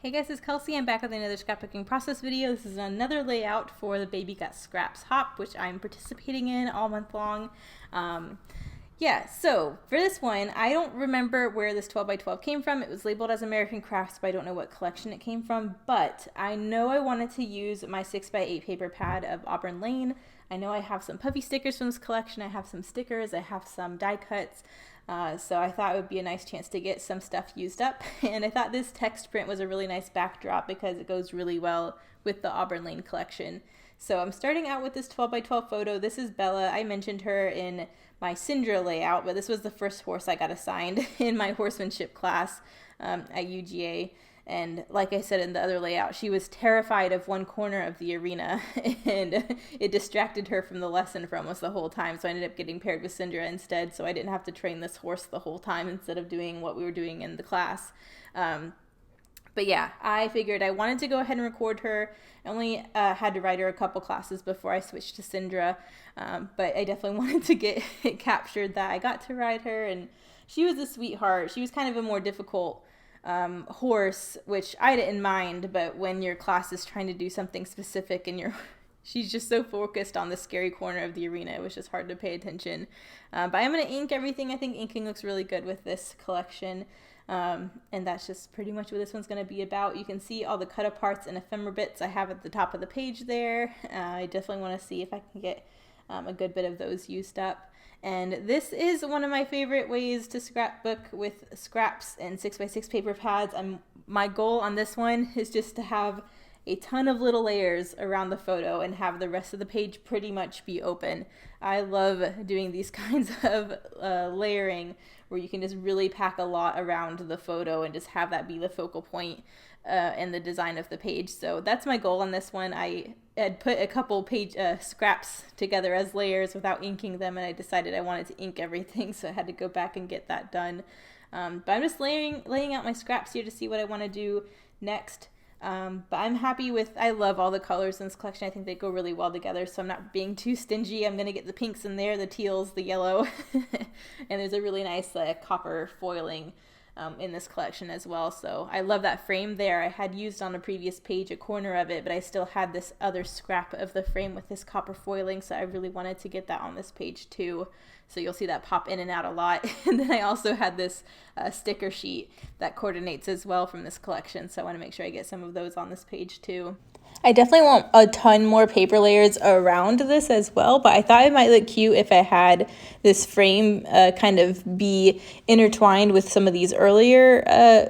Hey guys, it's Kelsey. I'm back with another scrapbooking process video. This is another layout for the Baby Got Scraps hop, which I'm participating in all month long. So for this one, I don't remember where this 12 by 12 came from. It was labeled as American Crafts, but I don't know what collection it came from. But I know I wanted to use my 6 by 8 paper pad of Auburn Lane. I know I have some puffy stickers from this collection. I have some stickers. I have some die cuts. So I thought it would be a nice chance to get some stuff used up. And I thought this text print was a really nice backdrop because it goes really well with the Auburn Lane collection. So I'm starting out with this 12 by 12 photo. This is Bella. I mentioned her in my Syndra layout, but this was the first horse I got assigned in my horsemanship class at UGA. And like I said in the other layout, she was terrified of one corner of the arena, and it distracted her from the lesson for almost the whole time. So I ended up getting paired with Syndra instead, so I didn't have to train this horse the whole time instead of doing what we were doing in the class. But yeah, I figured I wanted to go ahead and record her. I only had to ride her a couple classes before I switched to Syndra, but I definitely wanted to get it captured that I got to ride her, and she was a sweetheart. She was kind of a more difficult horse, which I didn't mind, but when your class is trying to do something specific and she's just so focused on the scary corner of the arena, it was just hard to pay attention. But I'm going to ink everything. I think inking looks really good with this collection. And that's just pretty much what this one's going to be about. You can see all the cut aparts and ephemera bits I have at the top of the page there. I definitely want to see if I can get a good bit of those used up. And this is one of my favorite ways to scrapbook with scraps and 6x6 paper pads. My goal on this one is just to have a ton of little layers around the photo and have the rest of the page pretty much be open. I love doing these kinds of layering where you can just really pack a lot around the photo and just have that be the focal point in the design of the page. So that's my goal on this one. I had put a couple page scraps together as layers without inking them, and I decided I wanted to ink everything, so I had to go back and get that done. But I'm just laying out my scraps here to see what I want to do next. But I'm happy with, I love all the colors in this collection. I think they go really well together, so I'm not being too stingy. I'm going to get the pinks in there, the teals, the yellow, and there's a really nice copper foiling in this collection as well. So I love that frame there. I had used on a previous page a corner of it, but I still had this other scrap of the frame with this copper foiling, so I really wanted to get that on this page too. So you'll see that pop in and out a lot. And then I also had this sticker sheet that coordinates as well from this collection, so I want to make sure I get some of those on this page too. I definitely want a ton more paper layers around this as well, but I thought it might look cute if I had this frame kind of be intertwined with some of these earlier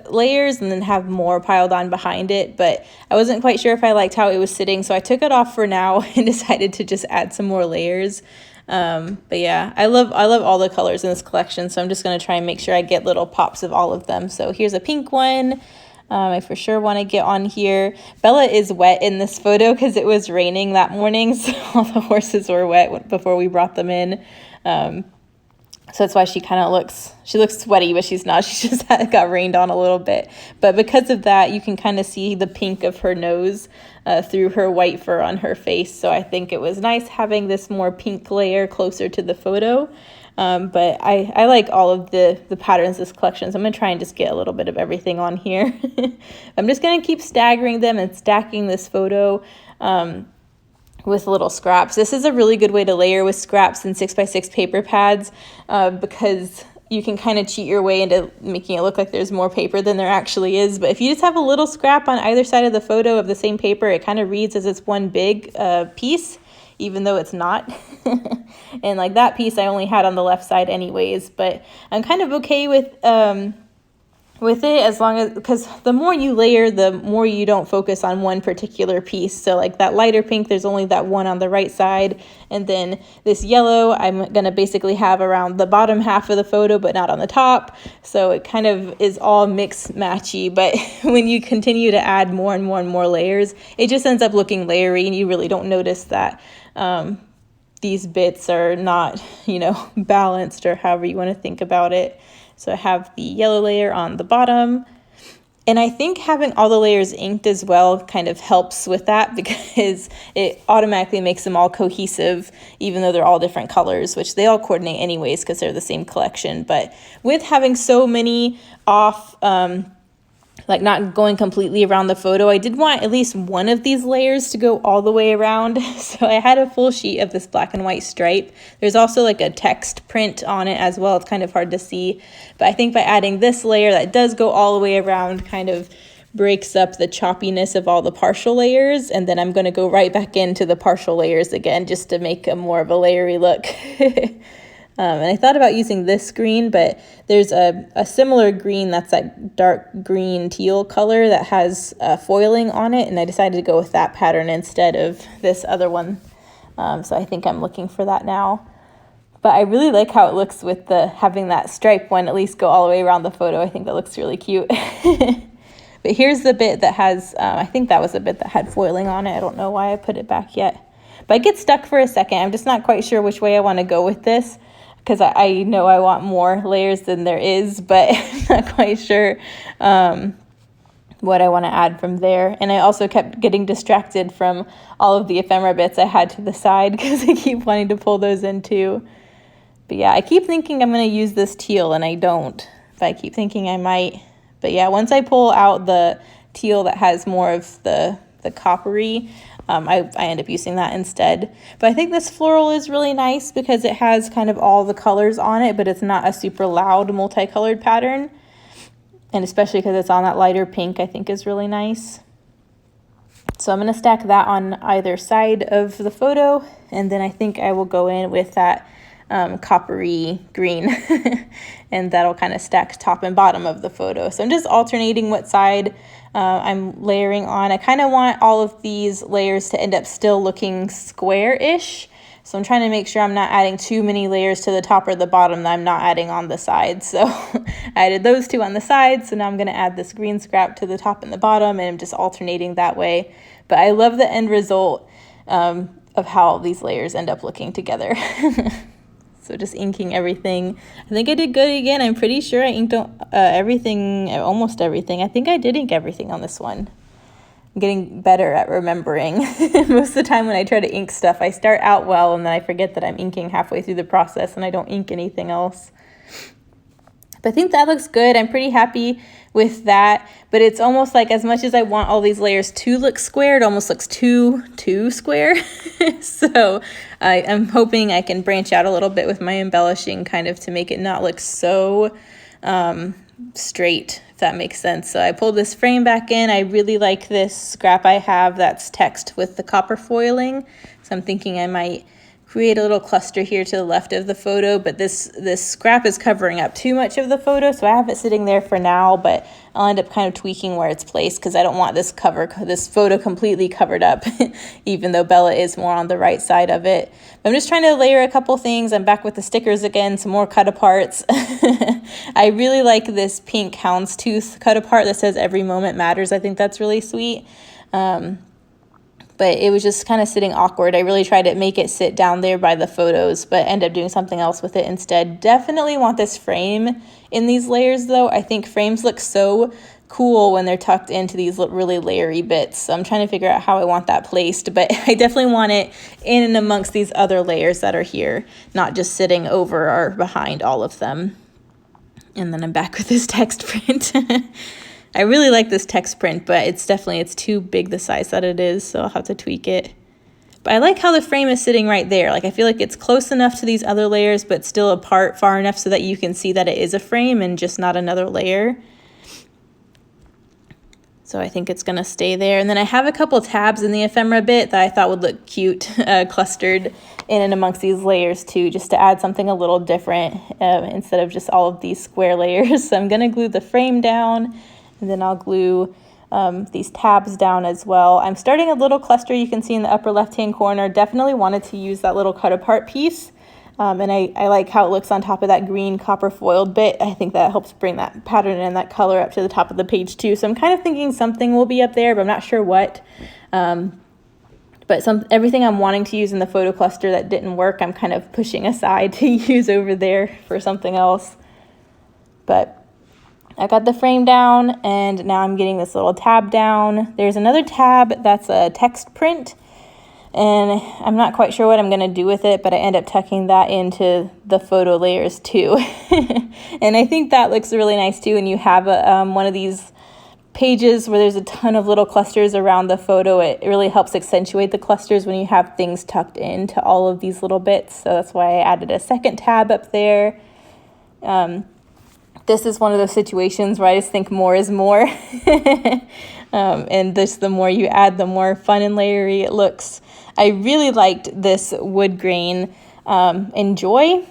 layers and then have more piled on behind it, but I wasn't quite sure if I liked how it was sitting, so I took it off for now and decided to just add some more layers. But yeah, I love all the colors in this collection, so I'm just going to try and make sure I get little pops of all of them. So here's a pink one. I for sure want to get on here. Bella is wet in this photo because it was raining that morning, so all the horses were wet before we brought them in. So that's why she kind of looks sweaty, but she's not. She just got rained on a little bit. But because of that, you can kind of see the pink of her nose through her white fur on her face. So I think it was nice having this more pink layer closer to the photo. But I like all of the patterns in this collection, so I'm going to try and just get a little bit of everything on here. I'm just going to keep staggering them and stacking this photo with little scraps. This is a really good way to layer with scraps and 6x6 paper pads because you can kind of cheat your way into making it look like there's more paper than there actually is. But if you just have a little scrap on either side of the photo of the same paper, it kind of reads as it's one big piece, even though it's not. And like that piece I only had on the left side anyways, but I'm kind of okay with it as long as, because the more you layer, the more you don't focus on one particular piece. So like that lighter pink, there's only that one on the right side, and then this yellow I'm gonna basically have around the bottom half of the photo but not on the top, so it kind of is all mix matchy. But when you continue to add more and more and more layers, it just ends up looking layery and you really don't notice that these bits are not, balanced, or however you want to think about it. So I have the yellow layer on the bottom, and I think having all the layers inked as well kind of helps with that because it automatically makes them all cohesive, even though they're all different colors, which they all coordinate anyways because they're the same collection. But with having so many off like not going completely around the photo. I did want at least one of these layers to go all the way around. So I had a full sheet of this black and white stripe. There's also like a text print on it as well. It's kind of hard to see, but I think by adding this layer that does go all the way around kind of breaks up the choppiness of all the partial layers. And then I'm going to go right back into the partial layers again just to make a more of a layery look. And I thought about using this green, but there's a similar green that's that dark green teal color that has foiling on it, and I decided to go with that pattern instead of this other one. So I think I'm looking for that now. But I really like how it looks with having that stripe one at least go all the way around the photo. I think that looks really cute. But here's the bit that has, I think that was the bit that had foiling on it. I don't know why I put it back yet. But I get stuck for a second. I'm just not quite sure which way I want to go with this, because I know I want more layers than there is, but I'm not quite sure what I want to add from there. And I also kept getting distracted from all of the ephemera bits I had to the side because I keep wanting to pull those in too. But yeah, I keep thinking I'm going to use this teal and I don't, but I keep thinking I might. But yeah, once I pull out the teal that has more of the coppery, I end up using that instead. But I think this floral is really nice because it has kind of all the colors on it, but it's not a super loud multicolored pattern. And especially because it's on that lighter pink, I think is really nice. So I'm going to stack that on either side of the photo. And then I think I will go in with that coppery green and that'll kind of stack top and bottom of the photo. So I'm just alternating what side I'm layering on. I kind of want all of these layers to end up still looking square-ish. So I'm trying to make sure I'm not adding too many layers to the top or the bottom that I'm not adding on the sides. So I added those two on the sides. So now I'm going to add this green scrap to the top and the bottom, and I'm just alternating that way. But I love the end result of how these layers end up looking together. So just inking everything. I think I did good again. I'm pretty sure I inked everything, almost everything. I think I did ink everything on this one. I'm getting better at remembering. Most of the time when I try to ink stuff, I start out well and then I forget that I'm inking halfway through the process and I don't ink anything else. But I think that looks good. I'm pretty happy with that. But it's almost like as much as I want all these layers to look square, it almost looks too square. So I'm hoping I can branch out a little bit with my embellishing kind of to make it not look so straight, if that makes sense. So I pulled this frame back in. I really like this scrap I have that's text with the copper foiling. So I'm thinking I might create a little cluster here to the left of the photo, but this scrap is covering up too much of the photo, so I have it sitting there for now, but I'll end up kind of tweaking where it's placed because I don't want this photo completely covered up, even though Bella is more on the right side of it. But I'm just trying to layer a couple things. I'm back with the stickers again, some more cut aparts. I really like this pink houndstooth cut apart that says "Every moment matters." I think that's really sweet. But it was just kind of sitting awkward. I really tried to make it sit down there by the photos, but end up doing something else with it instead. Definitely want this frame in these layers, though. I think frames look so cool when they're tucked into these really layery bits. So I'm trying to figure out how I want that placed, but I definitely want it in and amongst these other layers that are here, not just sitting over or behind all of them. And then I'm back with this text print. I really like this text print, but it's too big the size that it is, so I'll have to tweak it. But I like how the frame is sitting right there. Like I feel like it's close enough to these other layers, but still apart far enough so that you can see that it is a frame and just not another layer. So I think it's gonna stay there. And then I have a couple tabs in the ephemera bit that I thought would look cute, clustered in and amongst these layers too, just to add something a little different instead of just all of these square layers. So I'm gonna glue the frame down, and then I'll glue these tabs down as well. I'm starting a little cluster you can see in the upper left-hand corner. Definitely wanted to use that little cut apart piece. And I like how it looks on top of that green copper foiled bit. I think that helps bring that pattern and that color up to the top of the page too. So I'm kind of thinking something will be up there, but I'm not sure what. But everything I'm wanting to use in the photo cluster that didn't work, I'm kind of pushing aside to use over there for something else. But I got the frame down, and now I'm getting this little tab down. There's another tab that's a text print, and I'm not quite sure what I'm going to do with it, but I end up tucking that into the photo layers too. And I think that looks really nice too, and you have one of these pages where there's a ton of little clusters around the photo, it really helps accentuate the clusters when you have things tucked into all of these little bits. So that's why I added a second tab up there. This is one of those situations where I just think more is more. And the more you add, the more fun and layery it looks. I really liked this wood grain Enjoy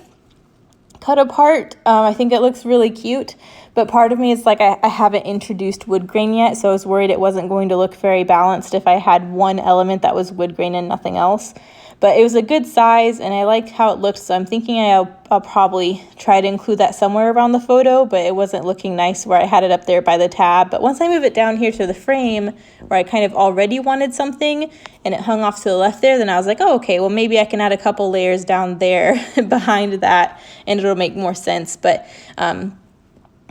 cut apart. I think it looks really cute, but part of me is like, I haven't introduced wood grain yet, so I was worried it wasn't going to look very balanced if I had one element that was wood grain and nothing else. But it was a good size, and I liked how it looked, so I'm thinking I'll probably try to include that somewhere around the photo, but it wasn't looking nice where I had it up there by the tab. But once I move it down here to the frame, where I kind of already wanted something, and it hung off to the left there, then I was like, oh, okay, well, maybe I can add a couple layers down there behind that, and it'll make more sense. But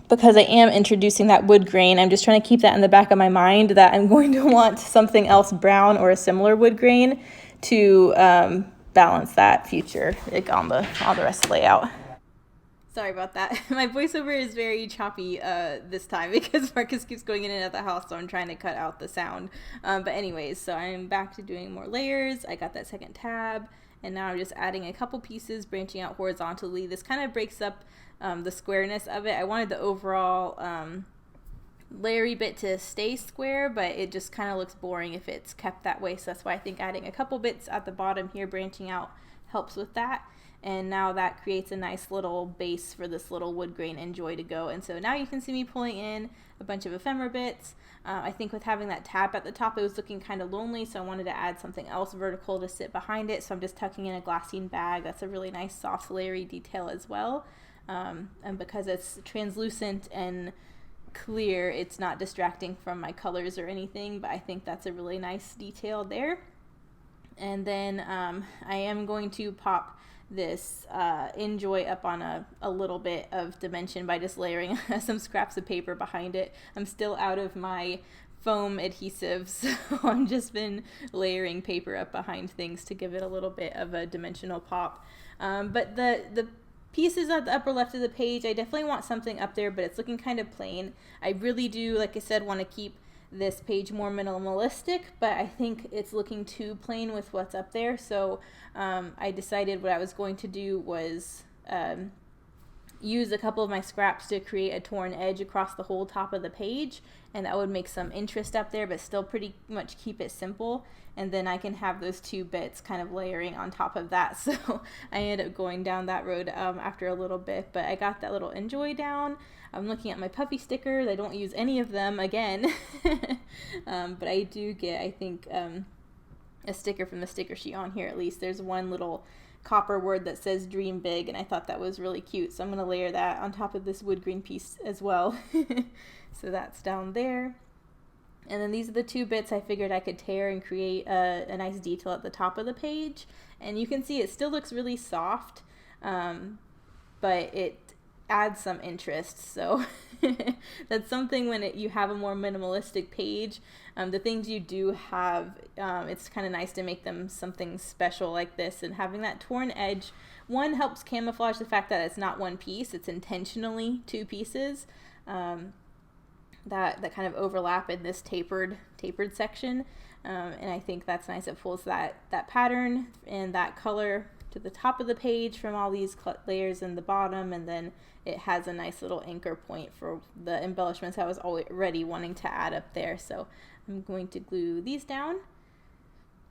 because I am introducing that wood grain, I'm just trying to keep that in the back of my mind that I'm going to want something else brown or a similar wood grain to balance that future, like on the rest of the layout. Sorry about that. My voiceover is very choppy this time because Marcus keeps going in and out of the house, so I'm trying to cut out the sound. But anyways, so I'm back to doing more layers. I got that second tab, and now I'm just adding a couple pieces branching out horizontally. This kind of breaks up the squareness of it. I wanted the overall layery bit to stay square, but it just kind of looks boring if it's kept that way, so that's why I think adding a couple bits at the bottom here branching out helps with that. And now that creates a nice little base for this little wood grain Enjoy to go. And so now you can see me pulling in a bunch of ephemera bits. I think with having that tab at the top, it was looking kind of lonely, so I wanted to add something else vertical to sit behind it, so I'm just tucking in a glassine bag. That's a really nice soft layery detail as well. And because it's translucent and clear, it's not distracting from my colors or anything, but I think that's a really nice detail there. And then I am going to pop this Enjoy up on a little bit of dimension by just layering some scraps of paper behind it. I'm still out of my foam adhesive, so I've just been layering paper up behind things to give it a little bit of a dimensional pop. But the pieces at the upper left of the page, I definitely want something up there, but it's looking kind of plain. I really do, like I said, want to keep this page more minimalistic, but I think it's looking too plain with what's up there, so I decided what I was going to do was use a couple of my scraps to create a torn edge across the whole top of the page, and that would make some interest up there, but still pretty much keep it simple. And then I can have those two bits kind of layering on top of that. So I ended up going down that road after a little bit, but I got that little Enjoy down. I'm looking at my puffy stickers. I don't use any of them again, but I do get, I think, a sticker from the sticker sheet on here at least. There's one little copper word that says dream big, and I thought that was really cute, so I'm going to layer that on top of this wood green piece as well. So that's down there. And then these are the two bits I figured I could tear and create a nice detail at the top of the page. And you can see it still looks really soft, but it adds some interest. So that's something when you have a more minimalistic page. The things you do have, it's kind of nice to make them something special like this. And having that torn edge, one, helps camouflage the fact that it's not one piece, it's intentionally two pieces. That kind of overlap in this tapered section, and I think that's nice. It pulls that pattern and that color to the top of the page from all these layers in the bottom, and then it has a nice little anchor point for the embellishments I was already wanting to add up there. So I'm going to glue these down,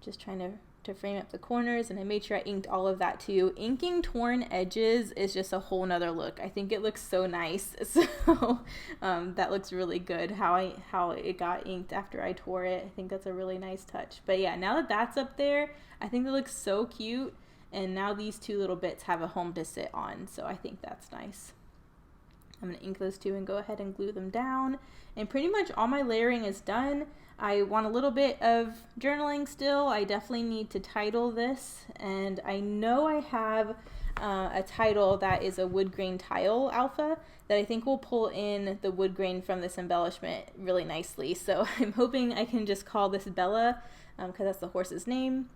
just trying to frame up the corners, and I made sure I inked all of that too. Inking torn edges is just a whole nother look. I think it looks so nice, so that looks really good how it got inked after I tore it. I think that's a really nice touch. But yeah, now that that's up there, I think it looks so cute, and now these two little bits have a home to sit on, so I think that's nice. I'm going to ink those two and go ahead and glue them down, and pretty much all my layering is done. I want a little bit of journaling still. I definitely need to title this, and I know I have a title that is a wood grain tile alpha that I think will pull in the wood grain from this embellishment really nicely. So I'm hoping I can just call this Bella, because that's the horse's name,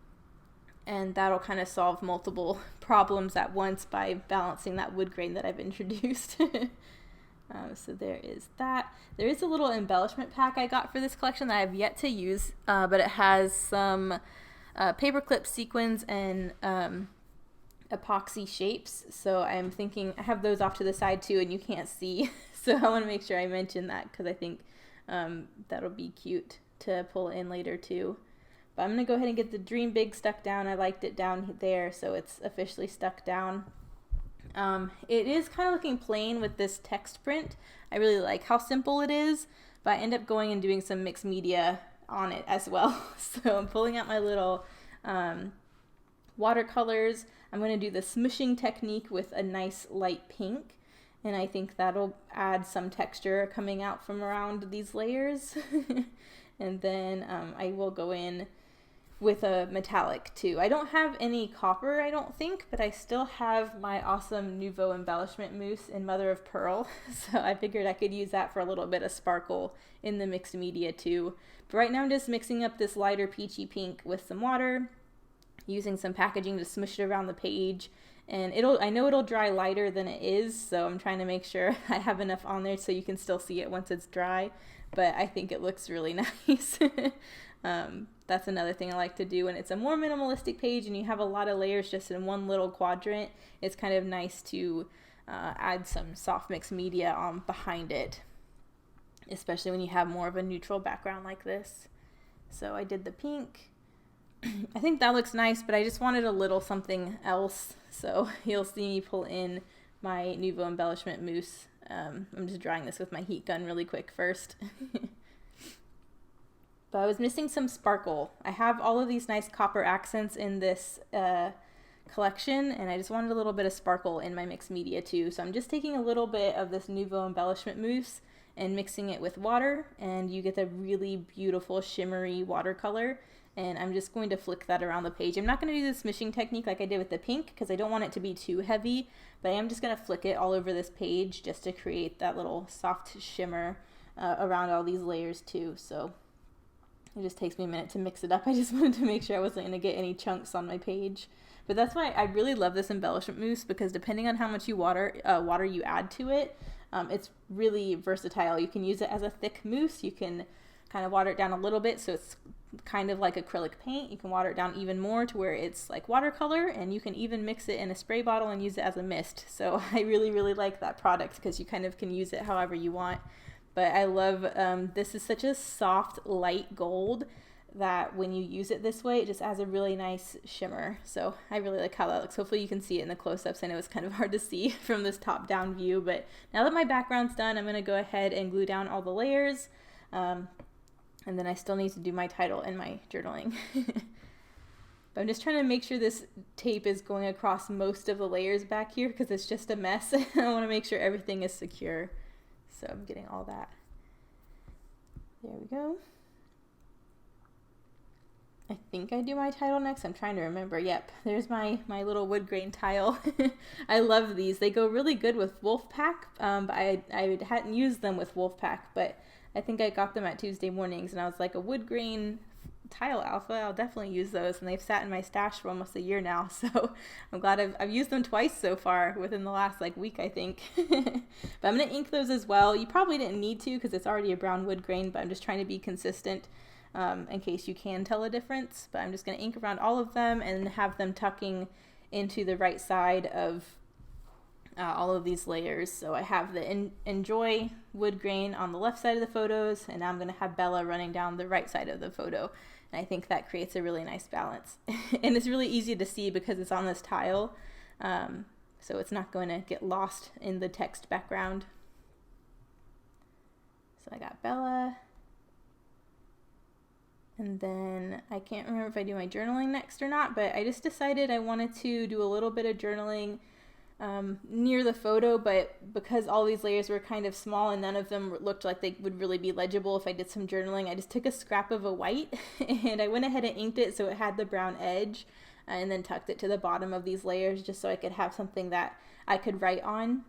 and that'll kind of solve multiple problems at once by balancing that wood grain that I've introduced. So there is that. There is a little embellishment pack I got for this collection that I have yet to use, but it has some paperclip sequins and epoxy shapes. So I'm thinking I have those off to the side too, and you can't see. So I want to make sure I mention that because I think that'll be cute to pull in later too. But I'm going to go ahead and get the Dream Big stuck down. I liked it down there, so it's officially stuck down. It is kind of looking plain with this text print. I really like how simple it is, but I end up going and doing some mixed media on it as well. So I'm pulling out my little watercolors. I'm going to do the smushing technique with a nice light pink, and I think that'll add some texture coming out from around these layers. And then I will go in with a metallic too. I don't have any copper, I don't think, but I still have my awesome Nouveau embellishment mousse in Mother of Pearl, so I figured I could use that for a little bit of sparkle in the mixed media too. But right now I'm just mixing up this lighter peachy pink with some water, using some packaging to smush it around the page, and I know it'll dry lighter than it is, so I'm trying to make sure I have enough on there so you can still see it once it's dry, but I think it looks really nice. That's another thing I like to do when it's a more minimalistic page and you have a lot of layers just in one little quadrant. It's kind of nice to add some soft mixed media on behind it, especially when you have more of a neutral background like this. So I did the pink. I think that looks nice, but I just wanted a little something else, so you'll see me pull in my Nouveau embellishment mousse. I'm just drying this with my heat gun really quick first. But I was missing some sparkle. I have all of these nice copper accents in this collection, and I just wanted a little bit of sparkle in my mixed media too. So I'm just taking a little bit of this Nouveau embellishment mousse and mixing it with water, and you get a really beautiful shimmery watercolor. And I'm just going to flick that around the page. I'm not going to do the smishing technique like I did with the pink because I don't want it to be too heavy, but I am just going to flick it all over this page just to create that little soft shimmer around all these layers too. So it just takes me a minute to mix it up. I just wanted to make sure I wasn't going to get any chunks on my page. But that's why I really love this embellishment mousse, because depending on how much water you add to it, it's really versatile. You can use it as a thick mousse. You can kind of water it down a little bit so it's kind of like acrylic paint. You can water it down even more to where it's like watercolor, and you can even mix it in a spray bottle and use it as a mist. So I really, really like that product because you kind of can use it however you want. But I love, this is such a soft, light gold that when you use it this way, it just adds a really nice shimmer. So I really like how that looks. Hopefully you can see it in the close-ups. I know it's kind of hard to see from this top-down view, but now that my background's done, I'm going to go ahead and glue down all the layers. And then I still need to do my title and my journaling. But I'm just trying to make sure this tape is going across most of the layers back here because it's just a mess. I want to make sure everything is secure. So I'm getting all that. There we go. I think I do my title next. I'm trying to remember. Yep, there's my little wood grain tile. I love these. They go really good with Wolfpack. But I hadn't used them with Wolfpack, but I think I got them at Tuesday mornings, and I was like, a wood grain tile alpha, I'll definitely use those, and they've sat in my stash for almost a year now, so I'm glad I've used them twice so far within the last week, I think. But I'm going to ink those as well. You probably didn't need to because it's already a brown wood grain, but I'm just trying to be consistent in case you can tell a difference. But I'm just going to ink around all of them and have them tucking into the right side of all of these layers. So I have the Enjoy wood grain on the left side of the photos, and now I'm going to have Bella running down the right side of the photo. And I think that creates a really nice balance. And it's really easy to see because it's on this tile, so it's not going to get lost in the text background. So I got Bella. And then I can't remember if I do my journaling next or not, but I just decided I wanted to do a little bit of journaling near the photo, but because all these layers were kind of small and none of them looked like they would really be legible if I did some journaling, I just took a scrap of a white and I went ahead and inked it so it had the brown edge, and then tucked it to the bottom of these layers just so I could have something that I could write on.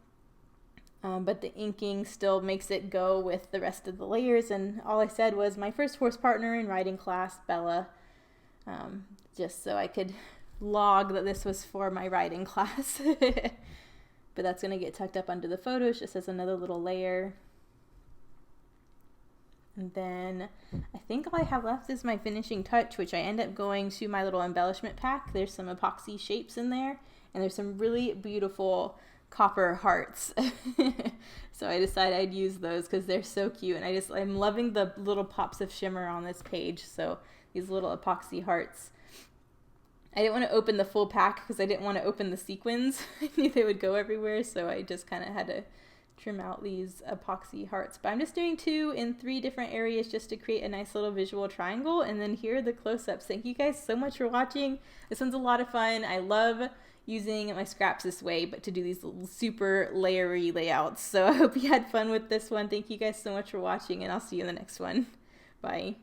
But the inking still makes it go with the rest of the layers, and all I said was my first horse partner in writing class, Bella, just so I could log that this was for my writing class. But but that's going to get tucked up under the photos just as another little layer. And then I think all I have left is my finishing touch, which I end up going to my little embellishment pack. There's some epoxy shapes in there, and there's some really beautiful copper hearts. So I decided I'd use those because they're so cute, and I'm loving the little pops of shimmer on this page. So these little epoxy hearts. I didn't want to open the full pack because I didn't want to open the sequins. I knew they would go everywhere, so I just kind of had to trim out these epoxy hearts. But I'm just doing 2 in 3 different areas just to create a nice little visual triangle. And then here are the close-ups. Thank you guys so much for watching. This one's a lot of fun. I love using my scraps this way, but to do these little super layery layouts. So I hope you had fun with this one. Thank you guys so much for watching, and I'll see you in the next one. Bye.